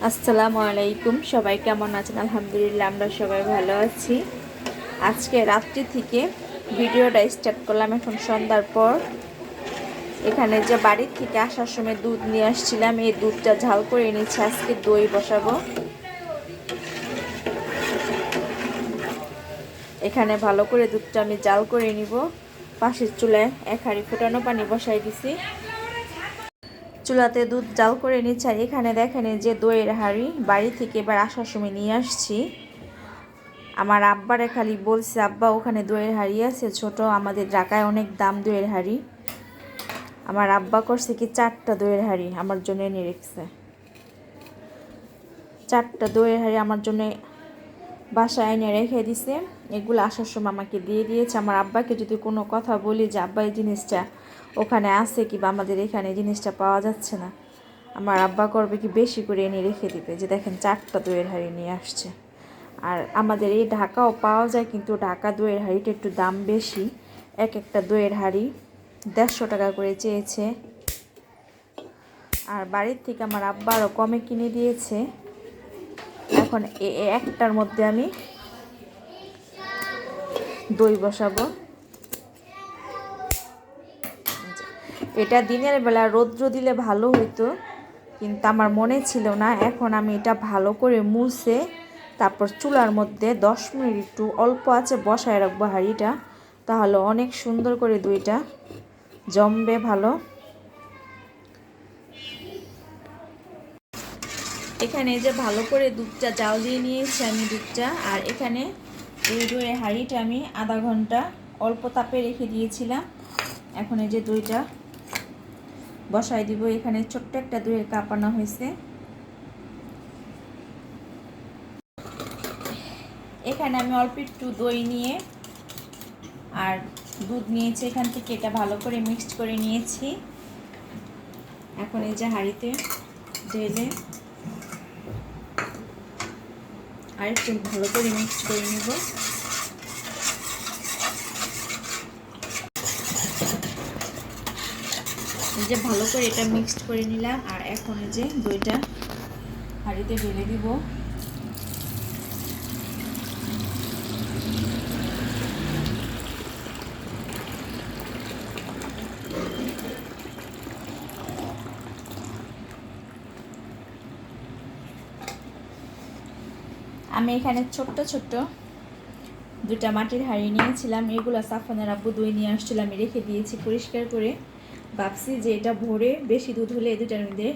আসসালামু আলাইকুম, সবাই কেমন আছেন? আলহামদুলিল্লাহ, আমরা সবাই ভালো আছি। আজকে রাত্রি থেকে ভিডিওটা স্টার্ট করলাম এখন সন্ধ্যার পর। এখানে যে বাড়ির থেকে আসার সময় দুধ নিয়ে আসছিলাম, এই দুধটা ঝাল করে নিচ্ছি। আজকে দই বসাবো। এখানে ভালো করে দুধটা আমি জাল করে নিব। পাশের চুলায় এক হাঁড়ি ফুটানো পানি বসাই দিছি। চুলাতে দুধ জাল করে নিচ্ছি। আর এখানে দেখেন যে দইয়ের হাঁড়ি বাড়ি থেকে এবার আসার সময় নিয়ে আসছি। আমার আব্বারে খালি বলছে, আব্বা ওখানে দইয়ের হাঁড়ি আছে ছোট, আমাদের ঢাকায় অনেক দাম দইয়ের হাঁড়ি। আমার আব্বা করছে কি 4টা দইয়ের হাঁড়ি আমার জন্য এনে রেখেছে। 4টা দইয়ের হাঁড়ি আমার জন্য বাসায় এনে রেখে দিছে। এগুলো আসার সময় আমাকে দিয়ে দিয়েছে। আমার আব্বাকে যদি কোনো কথা বলি যে আব্বা এই জিনিসটা ওখানে আছে কি বা আমাদের এখানে জিনিসটা পাওয়া যাচ্ছে না, আমার আব্বা করবে কি বেশি করে এনে রেখে দিবে যে দেখেন 4টা দইয়ের হাঁড়ি নিয়ে আসছে। আর আমাদের এই ঢাকাও পাওয়া যায়, কিন্তু ঢাকা দইয়ের হাঁড়িটা একটু দাম বেশি। একটা দইয়ের হাঁড়ি 150 টাকা করে চেয়েছে। আর বাড়ির থেকে আমার আব্বা আরও কমে কিনে দিয়েছে। এখন একটার মধ্যে আমি দই বসাবো। এটা দিনের বেলা রৌদ্র দিলে ভালো হইতো, কিন্তু আমার মনে ছিল না। এখন আমি এটা ভালো করে মুছে তারপর চুলার মধ্যে 10 মিনিট একটু অল্প আছে বসায় রাখবো হাঁড়িটা, তাহলে অনেক সুন্দর করে দইটা জমবে ভালো। এখানে যে ভালো করে দুধটা জাল দিয়ে নিয়েছি আমি দুধটা। আর এখানে এই দইয়ের হাঁড়িটা আমি আধা ঘন্টা অল্প তাপে রেখে দিয়েছিলাম। এখন এই যে দইটা বসাই দিব। এখানে ছোট্ট একটা দইয়ের কাপ আনা হয়েছে। এখানে আমি অল্প একটু দই নিয়ে আর দুধ নিয়েছি, এখান থেকে এটা ভালো করে মিক্সড করে নিয়েছি। এখন এই যে হাঁড়িতে ঢেলে আর একটু ভালো করে মিক্সড করে নিব। এই যে ভালো করে এটা মিক্সড করে নিলাম। আর এখন এই যে দইটা হাঁড়িতে ঢেলে দিব। আমি এখানে ছোট্ট ছোট্ট দুটা মাটির হাঁড়ি নিয়েছিলাম। এগুলো সাফনের আব্বু দই নিয়ে আসছিল, আমি রেখে দিয়েছি পরিষ্কার করে। ভাবছি যে এটা ভরে বেশি দুধ হলে এই দুটার মধ্যে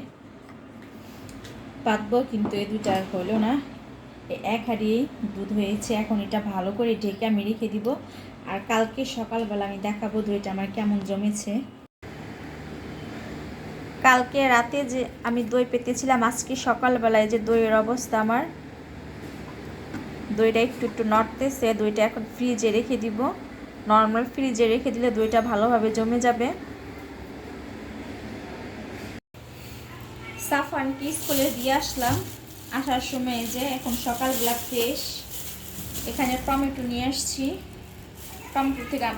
পাতবো, কিন্তু এই দুটা আর হলো না। এক হাঁড়ি দুধ হয়েছে। এখন এটা ভালো করে ঢেকে আমি রেখে দিব। আর কালকে সকালবেলা আমি দেখাবো দইটা আমার কেমন জমেছে। কালকে রাতে যে আমি দই পেতেছিলাম, আজকে সকালবেলায় যে দইয়ের অবস্থা আমার, দইটা একটু একটু নড়তেছে। দইটা এখন ফ্রিজে রেখে দিব। নর্মাল ফ্রিজে রেখে দিলে দইটা ভালোভাবে জমে যাবে। সাফানকে স্কুলে দিয়ে আসলাম। আসার সময় যে এখন সকালবেলা ফ্রেশ এখানে টমেটো নিয়ে আসছি। টমেটোটা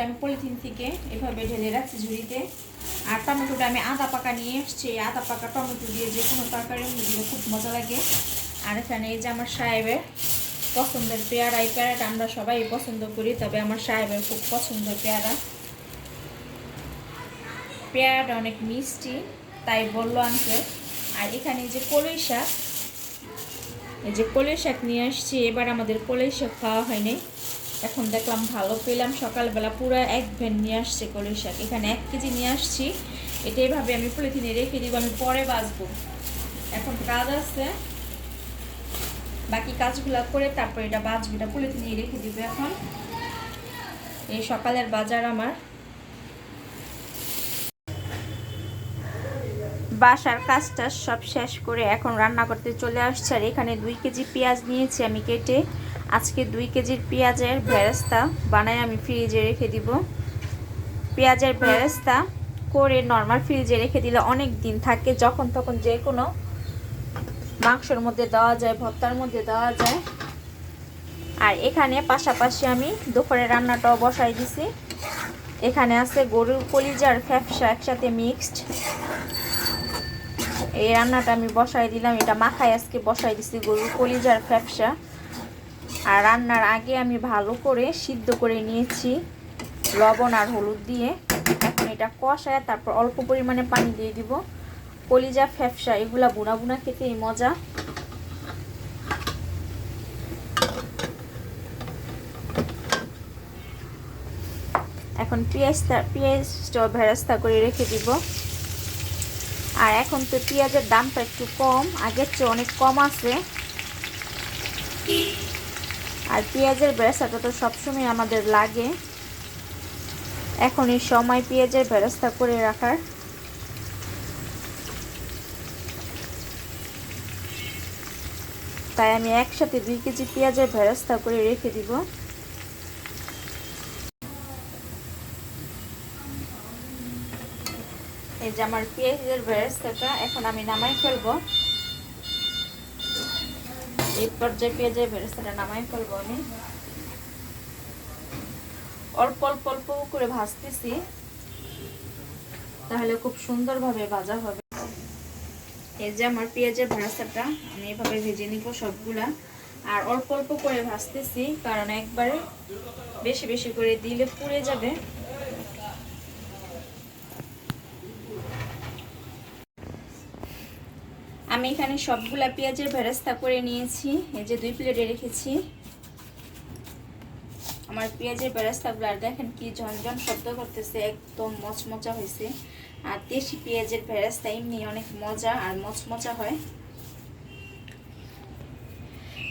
আমি পলিথিন থেকে এভাবে ঢেলে রাখছি ঝুড়িতে। আর টমেটোটা আমি আদা পাকা নিয়ে এসছি। আদা পাকা টমেটো দিয়ে যে কোনো তরকারির মধ্যে খুব মজা লাগে। আর এখানে এই যে আমার সাহেবের পছন্দের পেয়ারা, এই পেয়ারাটা আমরা সবাই পছন্দ করি, তবে আমার সাহেবের খুব পছন্দের পেয়ারা। পেয়ারাটা অনেক মিষ্টি তাই বললো আনতে। আর এখানে যে কলই শাক, এই যে কলই শাক নিয়ে আসছি। এবার আমাদের কলই শাক খাওয়া হয়নি, এখন দেখলাম ভালো পেলাম। সকালবেলা পুরো এক ভ্যান নিয়ে আসছে কলই শাক। এখানে 1 কেজি নিয়ে আসছি। এটা এইভাবে আমি পলিথিনে রেখে দিব, আমি পরে বাছবো। এখন কাজ আছে, বাকি কাজগুলো করে তারপর এটা বাছবো। এটা পলিথিনে রেখে দিব। এখন এই সকালের বাজার আমার। বাসার কাজটা সব শেষ করে এখন রান্না করতে চলে আসছে। আর এখানে 2 কেজি পেঁয়াজ নিয়েছি আমি কেটে। আজকে 2 কেজির পেঁয়াজের ভেরেস্তা বানায় আমি ফ্রিজে রেখে দিব। পেঁয়াজের ভেরেস্তা করে নর্মাল ফ্রিজে রেখে দিলে অনেক দিন থাকে, যখন তখন যে কোনো মাংসের মধ্যে দেওয়া যায়, ভর্তার মধ্যে দেওয়া যায়। আর এখানে পাশাপাশি আমি দুপুরে রান্নাটাও বসাই দিছি। এখানে আছে গরুর কলিজা আর ফ্যাপসা একসাথে মিক্সড। এই রান্নাটা আমি বসাই দিলাম। এটা মাখায় আজকে বসাই দিছি গরুর কলিজার ফ্যাপসা। আর রান্নার আগে আমি ভালো করে সিদ্ধ করে নিয়েছি লবণ আর হলুদ দিয়ে। এখন এটা কষায় তারপর অল্প পরিমাণে পানি দিয়ে দিব। কলিজা ফ্যাপসা এগুলা বুনা বুনা খেতেই মজা। এখন পেঁয়াজটা ভেরেস্তা করে রেখে দিব। আর এখন তো পেঁয়াজের দামটা একটু কম, আগের চেয়ে অনেক কম আছে। আর পেঁয়াজের ভেরেস্তাটা তো সবসময় আমাদের লাগে। এখন এই সময় পেঁয়াজের ভেরেস্তা করে রাখার। তাই আমি একসাথে 2 কেজি পেঁয়াজের ভেরেস্তা করে রেখে দিব। এই যে আমার পেঁয়াজের ভেরেস্তাটা এখন আমি নামাই ফেলবো। এই পর্যায়ে পেঁয়াজের ভেরেস্তাটা নামাই ফেলবো আমি। অল্প অল্প অল্প করে ভাজতেছি, তাহলে খুব সুন্দরভাবে ভাজা হবে। এই যে আমার পেঁয়াজের ভেরেস্তাটা আমি এভাবে ভেজে নিব সবগুলা। আর অল্প অল্প করে ভাজতেছি, কারণ একবারে বেশি বেশি করে দিলে পুড়ে যাবে। আমি এখানে সবগুলা পেঁয়াজের ভেরেস্তা করে নিয়েছি। এই যে 2 প্লেটে রেখেছি আমার পেঁয়াজের ভেরেস্তাগুলো। আর দেখেন কি ঝনঝন শব্দ করতেছে, একদম মচমচা হয়েছে। আর দেশি পেঁয়াজের ভেরেস্তা এমনি অনেক মজা আর মচমচা হয়।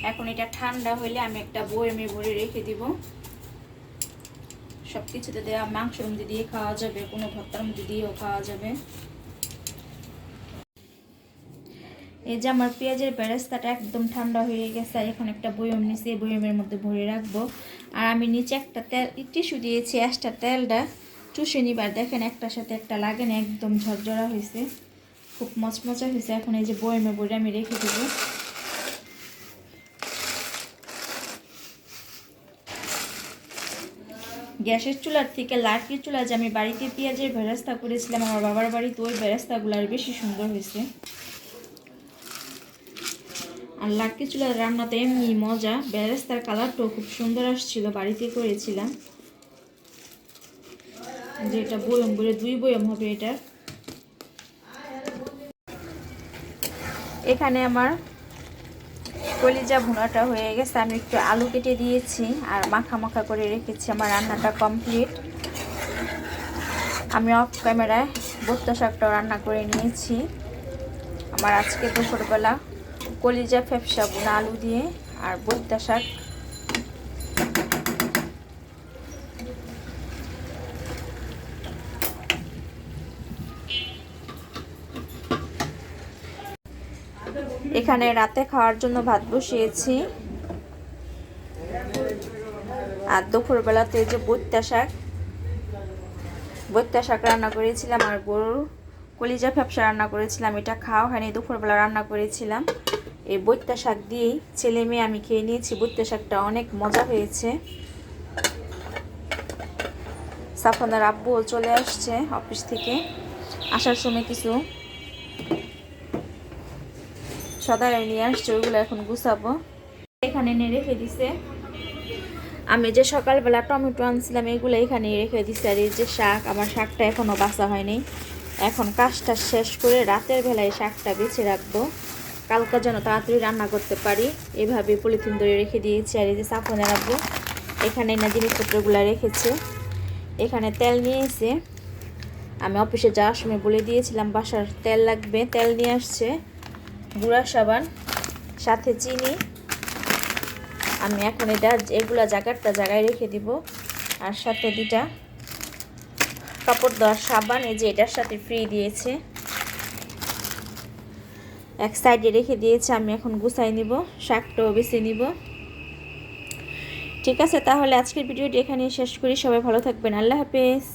এখন এটা ঠান্ডা হইলে আমি একটা বয়মে ভরে রেখে দিব। সবকিছুতে দেওয়া, মাংসের মধ্যে দিয়ে খাওয়া যাবে, কোনো ভর্তার মধ্যে দিয়েও খাওয়া যাবে। এই যে আমার পেঁয়াজের বেরেস্তাটা একদম ঠান্ডা হয়ে গেছে। আর এখন একটা বয়ম নিচে, বয়মের মধ্যে ভরে রাখবো। আর আমি নিচে একটা টিস্যু দিয়েছি, এক্সট্রা তেলটা চুষে নিবার। দেখেন একটার সাথে একটা লাগে না, একদম ঝরঝরা হয়েছে, খুব মচমচা হয়েছে। এখন এই যে বয়মে ভরে আমি রেখে দেবো। গ্যাসের চুলার থেকে লাকড়ির চুলা যে আমি বাড়িতে পেঁয়াজের বেরেস্তা করেছিলাম আমার বাবার বাড়িতে, ওই বেরেস্তাগুলো আর বেশি সুন্দর হয়েছে। আর লাকড়ি চুলার রান্নাতে এমনি মজা। বেরেস্তার কালারটাও খুব সুন্দর আসছিল, বাড়িতে করেছিলাম। যে এটা বয়ম বলে 2 বয়ম হবে এটা। এখানে আমার কলিজা ভুনাটা হয়ে গেছে। আমি একটু আলু কেটে দিয়েছি আর মাখা মাখা করে রেখেছি। আমার রান্নাটা কমপ্লিট। আমি অফ ক্যামেরায় ভর্তা শাকটাও রান্না করে নিয়েছি। আমার আজকে দুপুরবেলা কলিজা ফ্যাপসা বোনা আলু দিয়ে আর ভর্তা শাক। এখানে রাতে খাওয়ার জন্য ভাত বসিয়েছি। আর দুপুরবেলাতে যে ভর্তা শাক রান্না করেছিলাম আর গরুর কলিজা ফ্যাপসা রান্না করেছিলাম। এটা খাওয়া হয়নি, দুপুরবেলা রান্না করেছিলাম। এই ভর্তা শাক দিয়েই ছেলে মেয়ে আমি খেয়ে নিয়েছি। ভর্তা শাকটা অনেক মজা হয়েছে। সাফনের আব্বুও চলে আসছে অফিস থেকে, আসার সময় কিছু সদাই নিয়ে আসছে, ওইগুলো এখন গুছাবো। এখানে এনে রেখে দিছে। আমি যে সকালবেলা টমেটো আনছিলাম এগুলো এখানে রেখে দিছি। আর এই যে শাক, আমার শাকটা এখনও বাছা হয়নি। এখন কাজটা শেষ করে রাতের বেলায় শাকটা বেছে রাখবো, কালকা যেন তাড়াতাড়ি রান্না করতে পারি। এভাবে পলিথিন ধরে রেখে দিয়েছি। আর এই যে সাফনে রাখবো, এখানে না জিনিসপত্রগুলো রেখেছে। এখানে তেল নিয়েছে, আমি অফিসে যাওয়ার সময় বলে দিয়েছিলাম বাসার তেল লাগবে। তেল নিয়ে আসছে, গুঁড়া সাবান, সাথে চিনি। আমি এখন এগুলা জায়গায় রেখে দিব। আর সাথে 2টা কাপড় দেওয়ার সাবান, এই যে এটার সাথে ফ্রি দিয়েছে, এক সাইডে রেখে দিয়েছে। আমি এখন গুছাই নিব, শাকটাও বেছে নিব। ঠিক আছে, তাহলে আজকের ভিডিওটি এখানেই শেষ করি। সবাই ভালো থাকবেন, আল্লাহ হাফেজ।